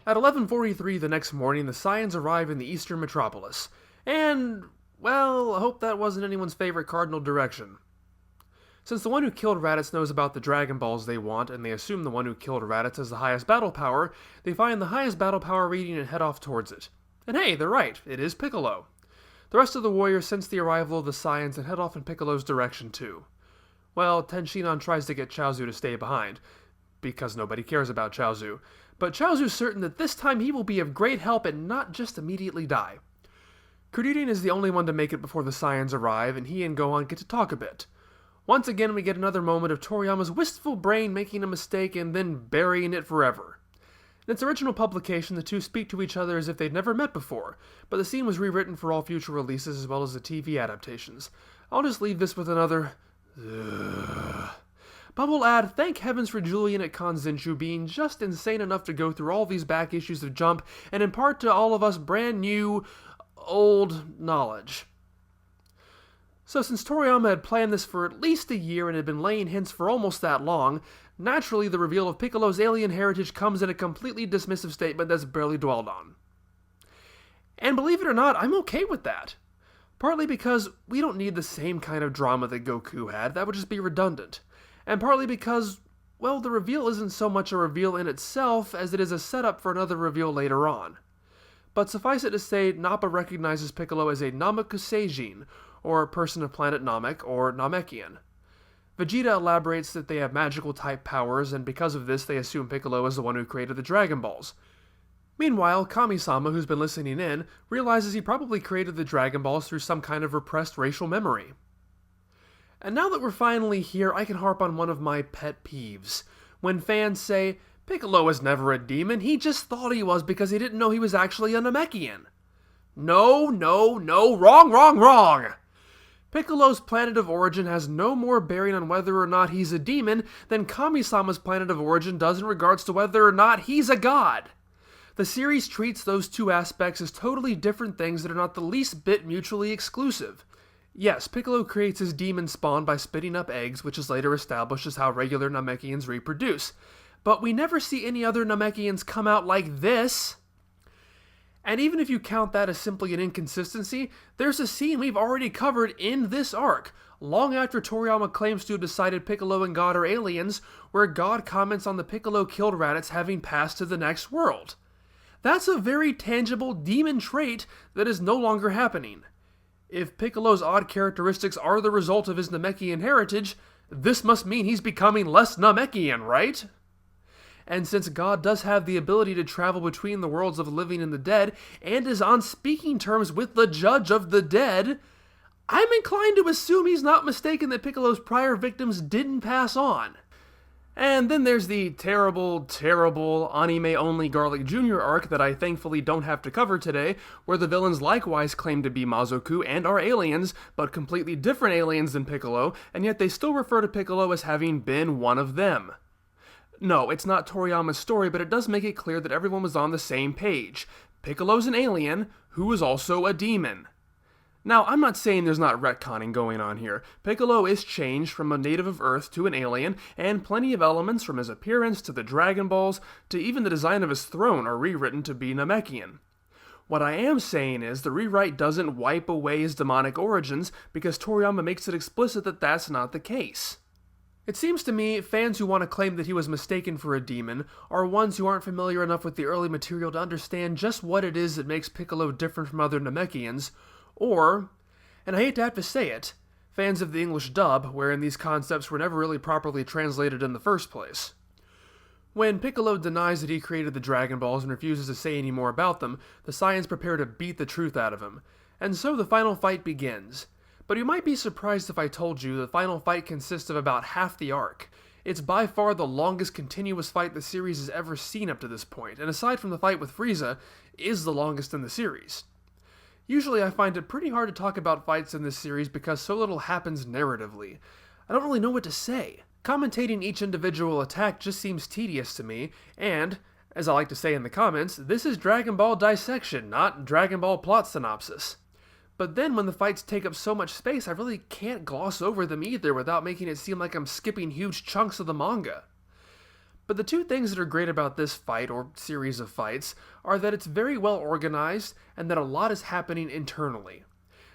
At 11:43 the next morning, the Saiyans arrive in the eastern metropolis. And, well, I hope that wasn't anyone's favorite cardinal direction. Since the one who killed Raditz knows about the Dragon Balls they want, and they assume the one who killed Raditz has the highest battle power, they find the highest battle power reading and head off towards it. And hey, they're right, it is Piccolo. The rest of the warriors sense the arrival of the Saiyans and head off in Piccolo's direction too. Well, Tenshinhan tries to get Chaozu to stay behind, because nobody cares about Chaozu, but Chaozu's certain that this time he will be of great help and not just immediately die. Kuririn is the only one to make it before the Saiyans arrive, and he and Gohan get to talk a bit. Once again we get another moment of Toriyama's wistful brain making a mistake and then burying it forever. In its original publication, the two speak to each other as if they'd never met before, but the scene was rewritten for all future releases as well as the TV adaptations. I'll just leave this with another But we'll add, thank heavens for Julian at Kanzenshuu being just insane enough to go through all these back issues of Jump and impart to all of us brand new, old knowledge. So since Toriyama had planned this for at least a year and had been laying hints for almost that long, naturally the reveal of Piccolo's alien heritage comes in a completely dismissive statement that's barely dwelled on. And believe it or not, I'm okay with that. Partly because we don't need the same kind of drama that Goku had, that would just be redundant. And partly because, well, the reveal isn't so much a reveal in itself as it is a setup for another reveal later on. But suffice it to say, Nappa recognizes Piccolo as a Namekusei-jin, or person of planet Namek, or Namekian. Vegeta elaborates that they have magical type powers, and because of this they assume Piccolo is the one who created the Dragon Balls. Meanwhile, Kami-sama, who's been listening in, realizes he probably created the Dragon Balls through some kind of repressed racial memory. And now that we're finally here, I can harp on one of my pet peeves. When fans say, Piccolo was never a demon, he just thought he was because he didn't know he was actually a Namekian. No, wrong! Piccolo's planet of origin has no more bearing on whether or not he's a demon than Kami-sama's planet of origin does in regards to whether or not he's a god. The series treats those two aspects as totally different things that are not the least bit mutually exclusive. Yes, Piccolo creates his demon spawn by spitting up eggs, which is later established as how regular Namekians reproduce. But we never see any other Namekians come out like this. And even if you count that as simply an inconsistency, there's a scene we've already covered in this arc, long after Toriyama claims to have decided Piccolo and God are aliens, where God comments on the Piccolo killed Raditz having passed to the next world. That's a very tangible demon trait that is no longer happening. If Piccolo's odd characteristics are the result of his Namekian heritage, this must mean he's becoming less Namekian, right? And since God does have the ability to travel between the worlds of the living and the dead, and is on speaking terms with the Judge of the Dead, I'm inclined to assume he's not mistaken that Piccolo's prior victims didn't pass on. And then there's the terrible anime-only Garlic Jr. arc that I thankfully don't have to cover today, where the villains likewise claim to be Mazoku and are aliens, but completely different aliens than Piccolo, and yet they still refer to Piccolo as having been one of them. No, it's not Toriyama's story, but it does make it clear that everyone was on the same page. Piccolo's an alien, who is also a demon. Now, I'm not saying there's not retconning going on here. Piccolo is changed from a native of Earth to an alien, and plenty of elements from his appearance to the Dragon Balls to even the design of his throne are rewritten to be Namekian. What I am saying is the rewrite doesn't wipe away his demonic origins because Toriyama makes it explicit that that's not the case. It seems to me fans who want to claim that he was mistaken for a demon are ones who aren't familiar enough with the early material to understand just what it is that makes Piccolo different from other Namekians, or, and I hate to have to say it, fans of the English dub, wherein these concepts were never really properly translated in the first place. When Piccolo denies that he created the Dragon Balls and refuses to say any more about them, the Saiyans prepare to beat the truth out of him, and so the final fight begins. But you might be surprised if I told you the final fight consists of about half the arc. It's by far the longest continuous fight the series has ever seen up to this point, and aside from the fight with Frieza, is the longest in the series. Usually I find it pretty hard to talk about fights in this series because so little happens narratively. I don't really know what to say. Commentating each individual attack just seems tedious to me, and, as I like to say in the comments, this is Dragon Ball dissection, not Dragon Ball plot synopsis. But then when the fights take up so much space, I really can't gloss over them either without making it seem like I'm skipping huge chunks of the manga. But the two things that are great about this fight, or series of fights, are that it's very well organized and that a lot is happening internally.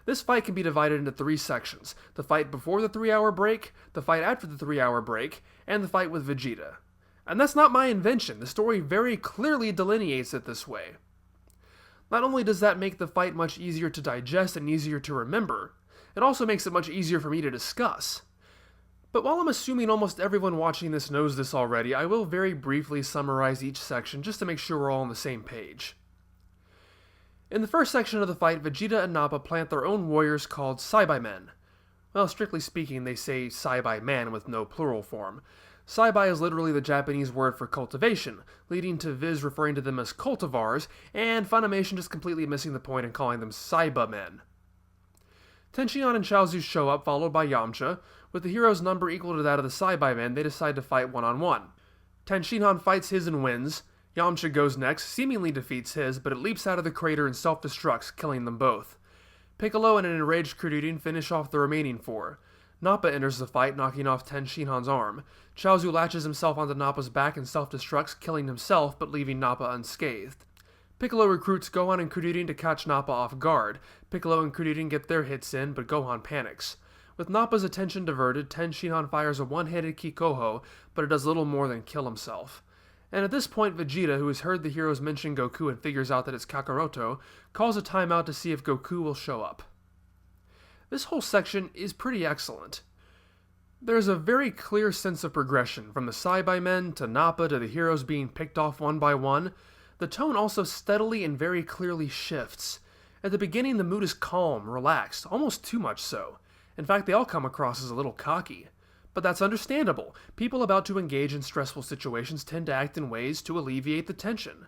This fight can be divided into three sections: the fight before the 3-hour break, the fight after the 3-hour break, and the fight with Vegeta. And that's not my invention, the story very clearly delineates it this way. Not only does that make the fight much easier to digest and easier to remember, it also makes it much easier for me to discuss. But while I'm assuming almost everyone watching this knows this already, I will very briefly summarize each section just to make sure we're all on the same page. In the first section of the fight, Vegeta and Nappa plant their own warriors called Saibai-men. Well, strictly speaking, they say Saibai-man with no plural form. Saibai is literally the Japanese word for cultivation, leading to Viz referring to them as cultivars, and Funimation just completely missing the point and calling them Saiba-men. Tenshinhan and Chaozu show up, followed by Yamcha. With the hero's number equal to that of the Saibai-men, they decide to fight one-on-one. Tenshinhan fights his and wins. Yamcha goes next, seemingly defeats his, but it leaps out of the crater and self-destructs, killing them both. Piccolo and an enraged Kuririn finish off the remaining four. Nappa enters the fight, knocking off Tenshinhan's arm. Chaozu latches himself onto Nappa's back and self-destructs, killing himself, but leaving Nappa unscathed. Piccolo recruits Gohan and Kuririn to catch Nappa off guard. Piccolo and Kuririn get their hits in, but Gohan panics. With Nappa's attention diverted, Tenshinhan fires a one-handed Kikoho, but it does little more than kill himself. And at this point, Vegeta, who has heard the heroes mention Goku and figures out that it's Kakaroto, calls a timeout to see if Goku will show up. This whole section is pretty excellent. There is a very clear sense of progression, from the Saibai-men to Nappa to the heroes being picked off one by one. The tone also steadily and very clearly shifts. At the beginning, the mood is calm, relaxed, almost too much so. In fact, they all come across as a little cocky. But that's understandable. People about to engage in stressful situations tend to act in ways to alleviate the tension.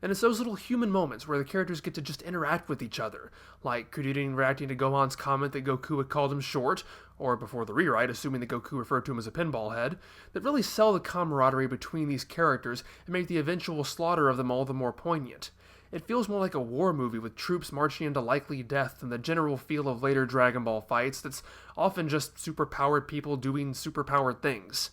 And it's those little human moments where the characters get to just interact with each other, like Kuririn reacting to Gohan's comment that Goku had called him short, or before the rewrite, assuming that Goku referred to him as a pinball head, that really sell the camaraderie between these characters and make the eventual slaughter of them all the more poignant. It feels more like a war movie with troops marching into likely death than the general feel of later Dragon Ball fights that's often just superpowered people doing superpowered things.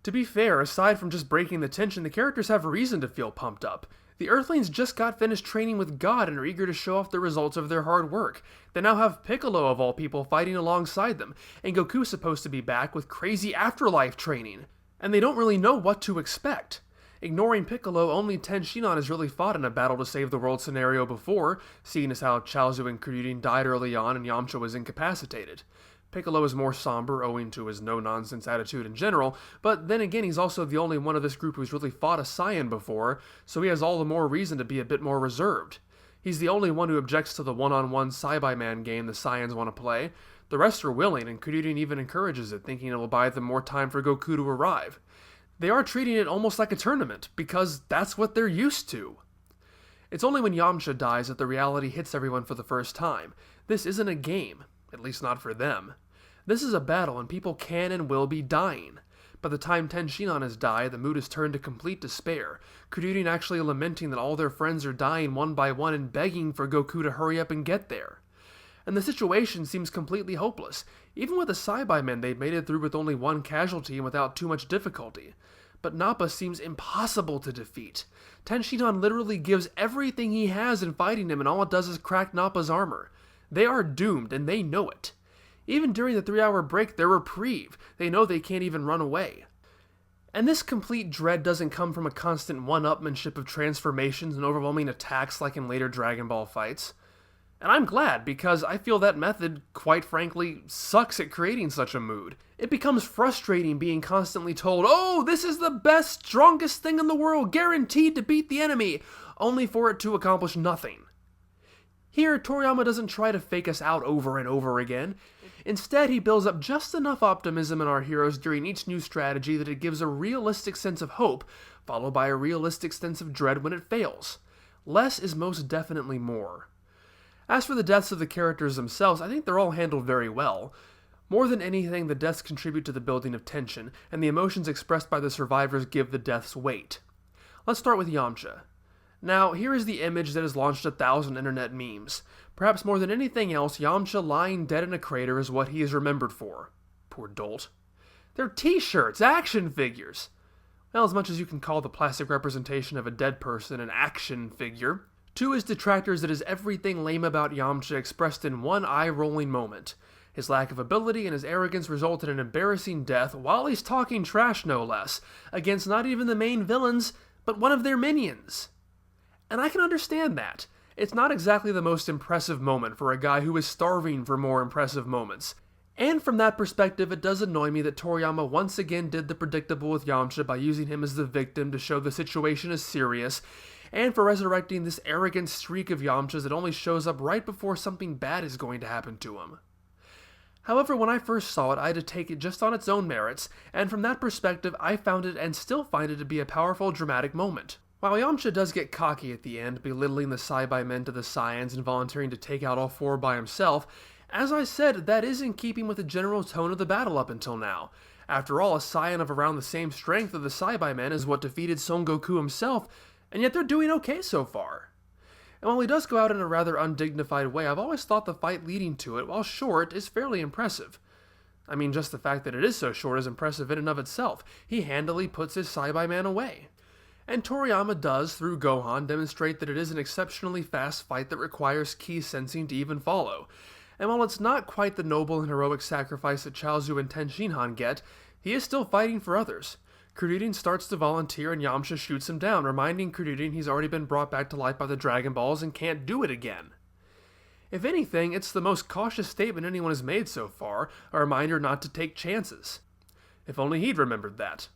To be fair, aside from just breaking the tension, the characters have reason to feel pumped up. The Earthlings just got finished training with God and are eager to show off the results of their hard work. They now have Piccolo, of all people, fighting alongside them, and Goku's supposed to be back with crazy afterlife training. And they don't really know what to expect. Ignoring Piccolo, only Tenshinhan has really fought in a battle to save the world scenario before, seeing as how Chaozu and Kuririn died early on and Yamcha was incapacitated. Piccolo is more somber, owing to his no-nonsense attitude in general, but then again he's also the only one of this group who's really fought a Saiyan before, so he has all the more reason to be a bit more reserved. He's the only one who objects to the one-on-one Saibai-man game the Saiyans want to play. The rest are willing, and Kuririn even encourages it, thinking it will buy them more time for Goku to arrive. They are treating it almost like a tournament, because that's what they're used to. It's only when Yamcha dies that the reality hits everyone for the first time. This isn't a game, at least not for them. This is a battle, and people can and will be dying. By the time Tenshinhan has died, the mood has turned to complete despair, Kuririn actually lamenting that all their friends are dying one by one and begging for Goku to hurry up and get there. And the situation seems completely hopeless. Even with the Saibai-men, they've made it through with only one casualty and without too much difficulty. But Nappa seems impossible to defeat. Tenshinhan literally gives everything he has in fighting him, and all it does is crack Nappa's armor. They are doomed, and they know it. Even during the 3-hour break, they're reprieve. They know they can't even run away. And this complete dread doesn't come from a constant one-upmanship of transformations and overwhelming attacks like in later Dragon Ball fights. And I'm glad, because I feel that method, quite frankly, sucks at creating such a mood. It becomes frustrating being constantly told, "Oh, this is the best, strongest thing in the world, guaranteed to beat the enemy," only for it to accomplish nothing. Here, Toriyama doesn't try to fake us out over and over again. Instead, he builds up just enough optimism in our heroes during each new strategy that it gives a realistic sense of hope, followed by a realistic sense of dread when it fails. Less is most definitely more. As for the deaths of the characters themselves, I think they're all handled very well. More than anything, the deaths contribute to the building of tension, and the emotions expressed by the survivors give the deaths weight. Let's start with Yamcha. Now, here is the image that has launched 1,000 internet memes. Perhaps more than anything else, Yamcha lying dead in a crater is what he is remembered for. Poor dolt. They're t-shirts, action figures. well, as much as you can call the plastic representation of a dead person an action figure. To his detractors, it is everything lame about Yamcha expressed in one eye-rolling moment. His lack of ability and his arrogance result in an embarrassing death while he's talking trash, no less, against not even the main villains, but one of their minions. And I can understand that. It's not exactly the most impressive moment for a guy who is starving for more impressive moments. And from that perspective, it does annoy me that Toriyama once again did the predictable with Yamcha by using him as the victim to show the situation is serious, and for resurrecting this arrogant streak of Yamcha's that only shows up right before something bad is going to happen to him. However, when I first saw it, I had to take it just on its own merits, and from that perspective, I found it and still find it to be a powerful, dramatic moment. While Yamcha does get cocky at the end, belittling the Saiyamen to the Saiyans and volunteering to take out all four by himself, as I said, that is in keeping with the general tone of the battle up until now. After all, a Saiyan of around the same strength of the Saiyamen is what defeated Son Goku himself, and yet they're doing okay so far. And while he does go out in a rather undignified way, I've always thought the fight leading to it, while short, is fairly impressive. I mean, just the fact that it is so short is impressive in and of itself. He handily puts his Saiyaman away. And Toriyama does, through Gohan, demonstrate that it is an exceptionally fast fight that requires ki sensing to even follow. And while it's not quite the noble and heroic sacrifice that Chaozu and Tenshinhan get, he is still fighting for others. Kuririn starts to volunteer and Yamcha shoots him down, reminding Kuririn he's already been brought back to life by the Dragon Balls and can't do it again. If anything, it's the most cautious statement anyone has made so far, a reminder not to take chances. If only he'd remembered that.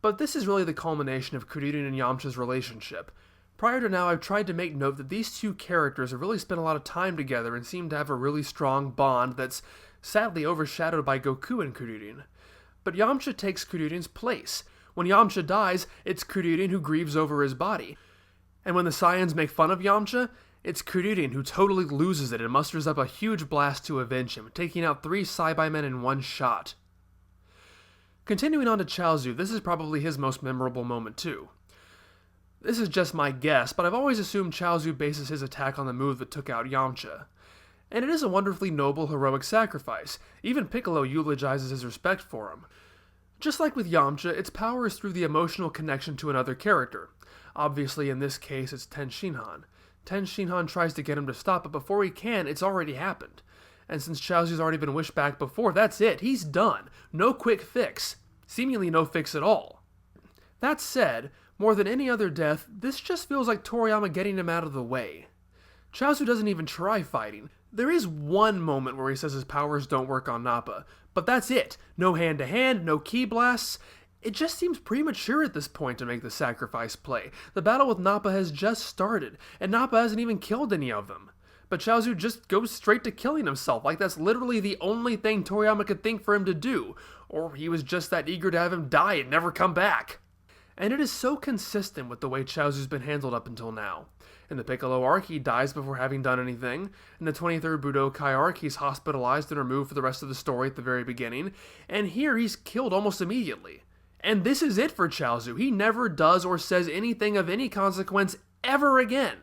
But this is really the culmination of Kuririn and Yamcha's relationship. Prior to now, I've tried to make note that these two characters have really spent a lot of time together and seem to have a really strong bond that's sadly overshadowed by Goku and Kuririn. But Yamcha takes Kuririn's place. When Yamcha dies, it's Kuririn who grieves over his body. And when the Saiyans make fun of Yamcha, it's Kuririn who totally loses it and musters up a huge blast to avenge him, taking out 3 Saiyamen in one shot. Continuing on to Chaozu, this is probably his most memorable moment too. This is just my guess, but I've always assumed Chaozu bases his attack on the move that took out Yamcha. And it is a wonderfully noble, heroic sacrifice. Even Piccolo eulogizes his respect for him. Just like with Yamcha, its power is through the emotional connection to another character. Obviously, in this case, it's Tenshinhan. Tenshinhan tries to get him to stop, but before he can, it's already happened. And since Chaozu's already been wished back before, that's it. He's done. No quick fix. Seemingly no fix at all. That said, more than any other death, this just feels like Toriyama getting him out of the way. Chaozu doesn't even try fighting. There is one moment where he says his powers don't work on Nappa, but that's it. No hand-to-hand, no ki blasts. It just seems premature at this point to make the sacrifice play. The battle with Nappa has just started, and Nappa hasn't even killed any of them. But Chaozu just goes straight to killing himself, like that's literally the only thing Toriyama could think for him to do, or he was just that eager to have him die and never come back. And it is so consistent with the way Chaozu's been handled up until now. In the Piccolo arc, he dies before having done anything. In the 23rd Budokai arc, he's hospitalized and removed for the rest of the story at the very beginning. And here, he's killed almost immediately. And this is it for Chaozu. He never does or says anything of any consequence ever again.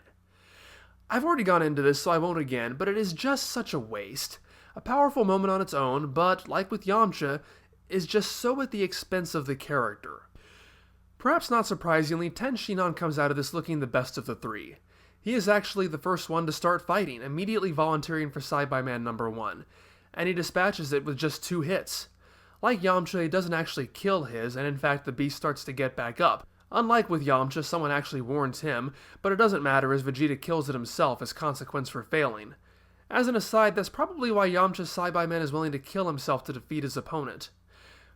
I've already gone into this, so I won't again, but it is just such a waste. A powerful moment on its own, but, like with Yamcha, is just so at the expense of the character. Perhaps not surprisingly, Tenshinhan comes out of this looking the best of the three. He is actually the first one to start fighting, immediately volunteering for Saiyaman number 1, and he dispatches it with just 2 hits. Like Yamcha, he doesn't actually kill his, and in fact the beast starts to get back up. Unlike with Yamcha, someone actually warns him, but it doesn't matter as Vegeta kills it himself as consequence for failing. As an aside, that's probably why Yamcha's Saiyaman is willing to kill himself to defeat his opponent.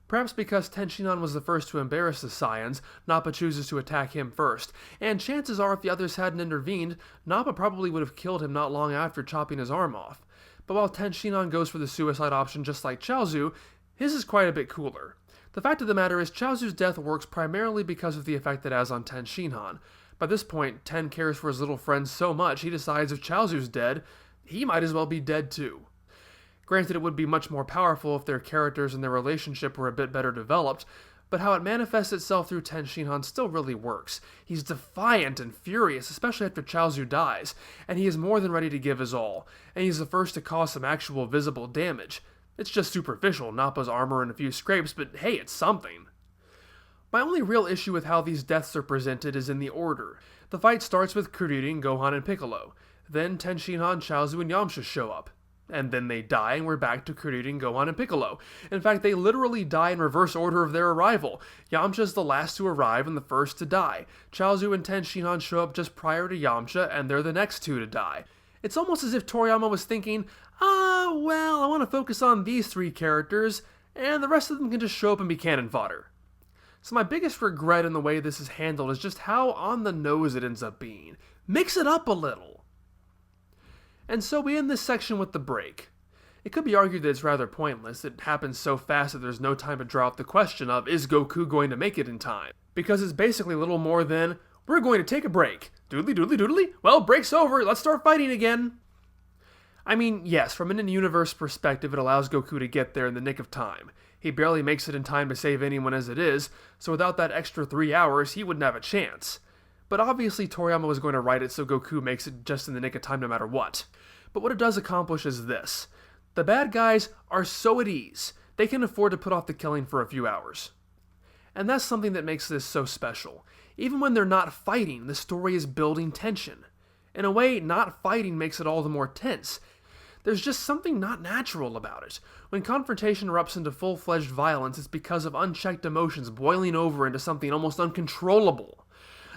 Perhaps because Tenshinhan was the first to embarrass the Saiyans, Nappa chooses to attack him first, and chances are if the others hadn't intervened, Nappa probably would have killed him not long after chopping his arm off. But while Tenshinhan goes for the suicide option just like Chaozu, his is quite a bit cooler. The fact of the matter is Chaozu's death works primarily because of the effect it has on Tenshinhan. By this point, Ten cares for his little friend so much he decides if Chaozu's dead, he might as well be dead too. Granted, it would be much more powerful if their characters and their relationship were a bit better developed, but how it manifests itself through Tenshinhan still really works. He's defiant and furious, especially after Chaozu dies, and he is more than ready to give his all, and he's the first to cause some actual visible damage. It's just superficial, Nappa's armor and a few scrapes, but hey, it's something. My only real issue with how these deaths are presented is in the order. The fight starts with Kuririn, Gohan, and Piccolo. Then Tenshinhan, Chaozu, and Yamcha show up. And then they die, and we're back to Kuririn, Gohan, and Piccolo. In fact, they literally die in reverse order of their arrival. Yamcha's the last to arrive and the first to die. Chaozu and Tenshinhan show up just prior to Yamcha, and they're the next two to die. It's almost as if Toriyama was thinking, well, I want to focus on these three characters, and the rest of them can just show up and be cannon fodder. So my biggest regret in the way this is handled is just how on the nose it ends up being. Mix it up a little. And so we end this section with the break. It could be argued that it's rather pointless. It happens so fast that there's no time to draw up the question of, is Goku going to make it in time? Because it's basically little more than, we're going to take a break. Doodly doodly doodly. Well, break's over. Let's start fighting again. I mean, yes, from an in-universe perspective, it allows Goku to get there in the nick of time. He barely makes it in time to save anyone as it is, so without that extra 3 hours, he wouldn't have a chance. But obviously Toriyama was going to write it so Goku makes it just in the nick of time no matter what. But what it does accomplish is this. The bad guys are so at ease, they can afford to put off the killing for a few hours. And that's something that makes this so special. Even when they're not fighting, the story is building tension. In a way, not fighting makes it all the more tense. There's just something not natural about it. When confrontation erupts into full-fledged violence, it's because of unchecked emotions boiling over into something almost uncontrollable.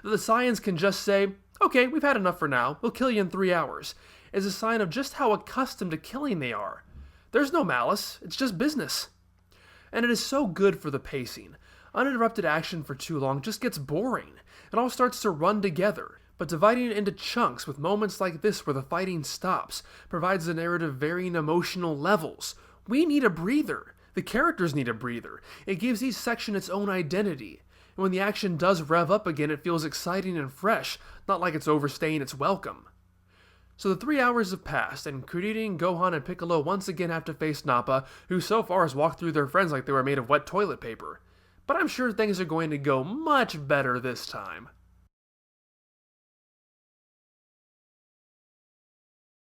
That the Saiyans can just say, okay, we've had enough for now, we'll kill you in 3 hours, is a sign of just how accustomed to killing they are. There's no malice, it's just business. And it is so good for the pacing. Uninterrupted action for too long just gets boring. It all starts to run together. But dividing it into chunks with moments like this where the fighting stops provides the narrative varying emotional levels. We need a breather. The characters need a breather. It gives each section its own identity. And when the action does rev up again, it feels exciting and fresh, not like it's overstaying its welcome. So the 3 hours have passed, and Kuririn, Gohan, and Piccolo once again have to face Nappa, who so far has walked through their friends like they were made of wet toilet paper. But I'm sure things are going to go much better this time.